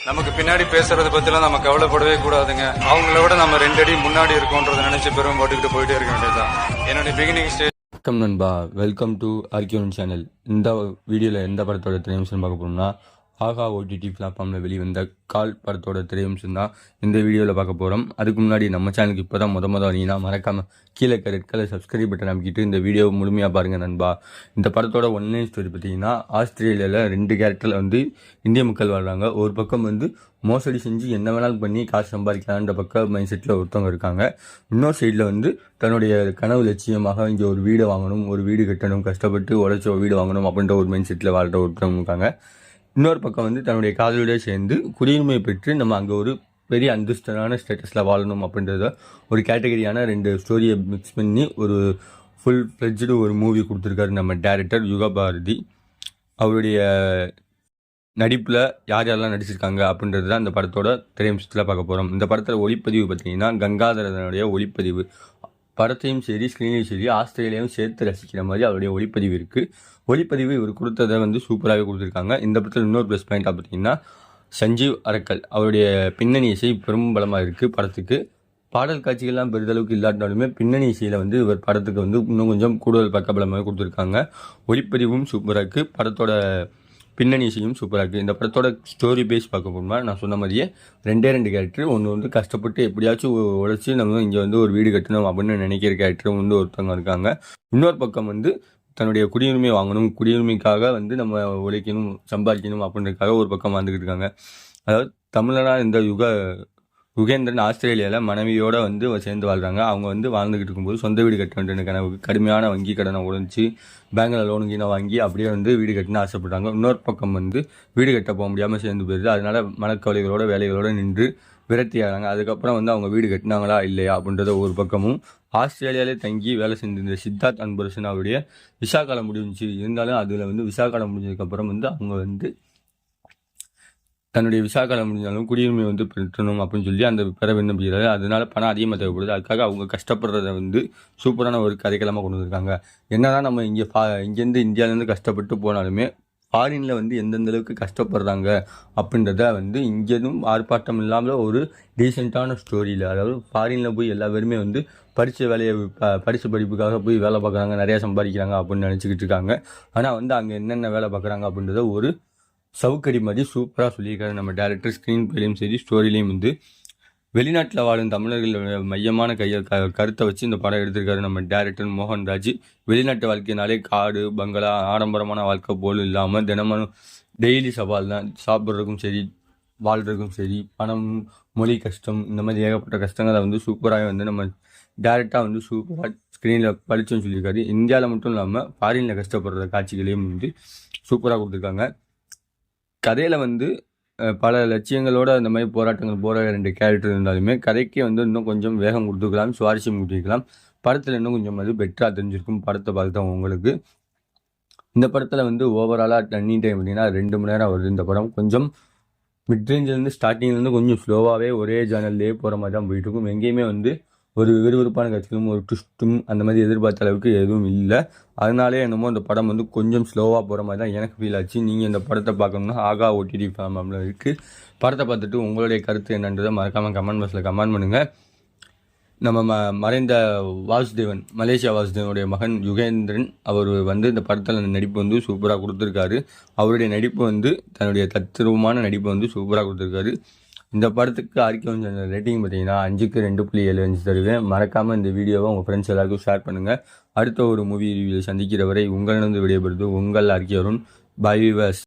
நமக்கு பின்னாடி பேசுறதை பத்திலாம் நம்ம கவலைப்படவே கூடாதுங்க. அவங்கள விட நம்ம 2 அடி முன்னாடி இருக்கோன்றதை நினைச்சு பெரும் போட்டுக்கிட்டு போயிட்டே இருக்க வேண்டியதுதான். என்னுடைய பிகினிங் ஸ்டேஜ். வணக்கம் நண்பா, வெல்கம் டு ஆர்கியூன் சேனல். இந்த வீடியோவில் எந்த படத்தோட திரையம்சம் பார்க்க போகிறோம்னா, ஆகா ஓடிடி பிளாட்ஃபார்மில் வெளிவந்த கால் படத்தோட திரையம்சம் தான் இந்த வீடியோவில் பார்க்க போகிறோம். அதுக்கு முன்னாடி நம்ம சேனலுக்கு இப்போ தான் முத வரீங்கன்னா மறக்காமல் கீழே ரெட் கலர் சப்ஸ்கிரைப் பட்டன் அமைக்கிட்டு இந்த வீடியோ முழுமையாக பாருங்கள் நண்பா. இந்த படத்தோட ஒன்லைன் ஸ்டோரி பார்த்தீங்கன்னா, ஆஸ்திரேலியாவில் 2 கேரக்டரில் இந்திய மக்கள் வாழ்கிறாங்க. ஒரு பக்கம் மோசடி செஞ்சு என்ன வேணாலும் பண்ணி காசு சம்பாதிக்கலான்ற பக்கம் மைண்ட் செட்டில் ஒருத்தவங்க இருக்காங்க. இன்னொரு சைடில் தன்னுடைய கனவு லட்சியமாக இங்கே ஒரு வீடு வாங்கணும், ஒரு வீடு கட்டணும், கஷ்டப்பட்டு உழைச்ச வீடு வாங்கணும் அப்படின்ற ஒரு மைண்ட் செட்டில் வாழ்கிற ஒருத்தவங்க இருக்காங்க. இன்னொரு பக்கம் தன்னுடைய காதலோடய சேர்ந்து குடியுரிமை பெற்று நம்ம அங்கே ஒரு பெரிய அந்தஸ்தான ஸ்டேட்டஸில் வாழணும் அப்படின்றத ஒரு கேட்டகரியான 2 ஸ்டோரியை மிக்ஸ் பண்ணி ஒரு ஃபுல் ஃப்ளெட்ஜ்டு ஒரு மூவி கொடுத்துருக்காரு நம்ம டைரக்டர் யுகா பாரதி. அவருடைய நடிப்பில் யார் யாரெல்லாம் நடிச்சிருக்காங்க அப்படின்றது தான் இந்த படத்தோட திரையம்சத்தில் பார்க்க போகிறோம். இந்த படத்தில் ஒளிப்பதிவு பார்த்தீங்கன்னா கங்காதரனுடைய ஒளிப்பதிவு. படத்தையும் சரி ஸ்க்ரீனையும் சரி ஆஸ்திரேலியாவும் சேர்த்து ரசிக்கிற மாதிரி அவருடைய ஒளிப்பதிவு இருக்குது. ஒளிப்பதிவு இவர் கொடுத்ததை சூப்பராகவே கொடுத்துருக்காங்க. இந்த படத்தில் இன்னொரு ப்ளஸ் பாயிண்டாக பார்த்தீங்கன்னா, சஞ்சீவ் அரக்கல் அவருடைய பின்னணி இசை பெரும் பலமாக இருக்குது படத்துக்கு. பாடல் காட்சிகள்லாம் பெரிதளவுக்கு இல்லாட்டாலுமே பின்னணி இசையில் இவர் படத்துக்கு இன்னும் கொஞ்சம் கூடுதல் பக்கபலமாக கொடுத்துருக்காங்க. ஒளிப்பதிவும் சூப்பராக இருக்குது, படத்தோட பின்னணி இசையும் சூப்பராக இருக்குது. இந்த படத்தோட ஸ்டோரி பேஸ் பார்க்க போகும்போது நான் சொன்ன மாதிரியே 2 கேரக்டர். ஒன்று கஷ்டப்பட்டு எப்படியாச்சும் உழைச்சி நம்ம இங்கே ஒரு வீடு கட்டணும் அப்படின்னு நினைக்கிற கேரக்டரும் ஒருத்தவங்க இருக்காங்க. இன்னொரு பக்கம் தன்னுடைய குடியுரிமை வாங்கணும், குடியுரிமைக்காக நம்ம உழைக்கணும், சம்பாதிக்கணும் அப்படின்றதுக்காக ஒரு பக்கம் வந்துக்கிட்டு இருக்காங்க. அதாவது தமிழனாக இந்த யுகேந்திரன் ஆஸ்திரேலியாவில் மனைவியோடு சேர்ந்து வாழ்கிறாங்க. அவங்க வாழ்ந்துக்கிட்டு இருக்கும்போது சொந்த வீடு கட்ட வேண்டிய கனவுக்கு கடுமையான வங்கி கடனை உழைச்சி பேங்கில் லோனுங்கின வாங்கி அப்படியே வீடு கட்டினு ஆசைப்படுறாங்க. இன்னொரு பக்கம் வீடு கட்ட போக முடியாமல் சேர்ந்து போயிடுது. அதனால மனக்கவலைகளோட வேலைகளோடு நின்று விரக்தி ஆகிறாங்க. அதுக்கப்புறம் அவங்க வீடு கட்டினாங்களா இல்லையா அப்படின்றத ஒரு பக்கமும், ஆஸ்திரேலியாவிலே தங்கி வேலை செஞ்சிருந்த சித்தார்த் அன்பரசன் அவருடைய விசா காலம் முடிஞ்சிச்சு. இருந்தாலும் அதில் விசா காலம் முடிஞ்சதுக்கப்புறம் அவங்க தன்னுடைய விசா காலம் முடிஞ்சாலும் குடியுரிமை பெற்றணும் அப்படின்னு சொல்லி அந்த பெற விண்ணப்பிக்கிறாரு. அதனால பணம் அதிகமாக தேவைப்படுது. அதுக்காக அவங்க கஷ்டப்படுறத சூப்பரான ஒரு கதைக்களமாக கொண்டு வந்திருக்காங்க. என்னதான் நம்ம இங்கேருந்து இந்தியாவிலேருந்து கஷ்டப்பட்டு போனாலுமே ஃபாரினில் எந்தெந்த அளவுக்கு கஷ்டப்படுறாங்க அப்படின்றத இங்கேயும் ஆர்ப்பாட்டம் இல்லாமல் ஒரு டீசெண்டான ஸ்டோரியில், அதாவது ஃபாரினில் போய் எல்லா பேருமே படித்த வேலையை படித்த படிப்புக்காக போய் வேலை பார்க்குறாங்க, நிறையா சம்பாதிக்கிறாங்க அப்படின்னு நினச்சிக்கிட்டு இருக்காங்க. ஆனால் அங்கே என்னென்ன வேலை பார்க்குறாங்க அப்படின்றத ஒரு சவுக்கடி மாதிரி சூப்பராக சொல்லியிருக்காரு நம்ம டேரக்டர். ஸ்க்ரீன் பிளேலையும் சரி ஸ்டோரிலையும் வெளிநாட்டில் வாழும் தமிழர்களோட மையமான கருத்தை வச்சு இந்த படம் எடுத்திருக்காரு நம்ம டேரக்டர் மோகன்ராஜ். வெளிநாட்டு வாழ்க்கையினாலே காடு பங்களா ஆடம்பரமான வாழ்க்கை போலும் இல்லாமல் தினமும் டெய்லி சவால் தான். சாப்பிட்றதுக்கும் சரி வாழ்கிறதுக்கும் சரி பணம் மொழி கஷ்டம் இந்த மாதிரி ஏகப்பட்ட கஷ்டங்களை சூப்பராக நம்ம டேரெக்டாக சூப்பராக ஸ்க்ரீனில் படித்தோன்னு சொல்லியிருக்காரு. இந்தியாவில் மட்டும் இல்லாமல் ஃபாரினில் கஷ்டப்படுற காட்சிகளையும் சூப்பராக கொடுத்துருக்காங்க. கதையில் பல லட்சியங்களோட இந்த மாதிரி போராட்டங்கள் போகிற 2 கேரக்டர் இருந்தாலுமே கதைக்கு இன்னும் கொஞ்சம் வேகம் கொடுத்துருக்கலாம், சுவாரஸ்யம் கொடுத்துருக்கலாம். படத்தில் இன்னும் கொஞ்சம் பெட்டராக தெரிஞ்சிருக்கும் படத்தை பார்த்தவங்க உங்களுக்கு. இந்த படத்தில் ஓவராலாக ரன்னிங் டைம் பார்த்தீங்கன்னா 2 மணி நேரம் வருது. இந்த படம் கொஞ்சம் மிட்ரேஞ்சிலேருந்து ஸ்டார்டிங்லேருந்து கொஞ்சம் ஸ்லோவாகவே ஒரே ஜேர்னல்லே போகிற மாதிரி தான் போயிட்டுருக்கும். எங்கேயுமே ஒரு விறுவிறுப்பான காட்சிகளும் ஒரு ட்விஸ்ட்டும் அந்த மாதிரி எதிர்பார்த்த அளவுக்கு எதுவும் இல்லை. அதனாலே என்னமோ அந்த படம் கொஞ்சம் ஸ்லோவாக போகிற மாதிரி தான் எனக்கு ஃபீல் ஆச்சு. நீங்கள் இந்த படத்தை பார்க்கணும்னா ஆகா ஓடிடி பிளாட்ஃபார்மில் இருக்குது. படத்தை பார்த்துட்டு உங்களுடைய கருத்து என்னன்றதை மறக்காமல் கமெண்ட் பாக்ஸில் கமெண்ட் பண்ணுங்கள். நம்ம மறைந்த வாசுதேவன், மலேசியா வாசுதேவனுடைய மகன் யுகேந்திரன் அவர் இந்த படத்தில் நடிப்பு சூப்பராக கொடுத்துருக்காரு. அவருடைய நடிப்பு தன்னுடைய தத்ரூபமான நடிப்பு சூப்பராக கொடுத்துருக்காரு. இந்த படத்துக்கு ஆர்கியூன் ரேட்டிங் பார்த்தீங்கன்னா 5க்கு 2.75 தருவேன். மறக்காமல் இந்த வீடியோவை உங்கள் ஃப்ரெண்ட்ஸ் எல்லாருக்கும் ஷேர் பண்ணுங்கள். அடுத்த ஒரு மூவி ரிவ்யூவில் சந்திக்கிற வரை உங்களிடம் விடைபெறுது உங்கள் ஆர்கியூன். By viewers.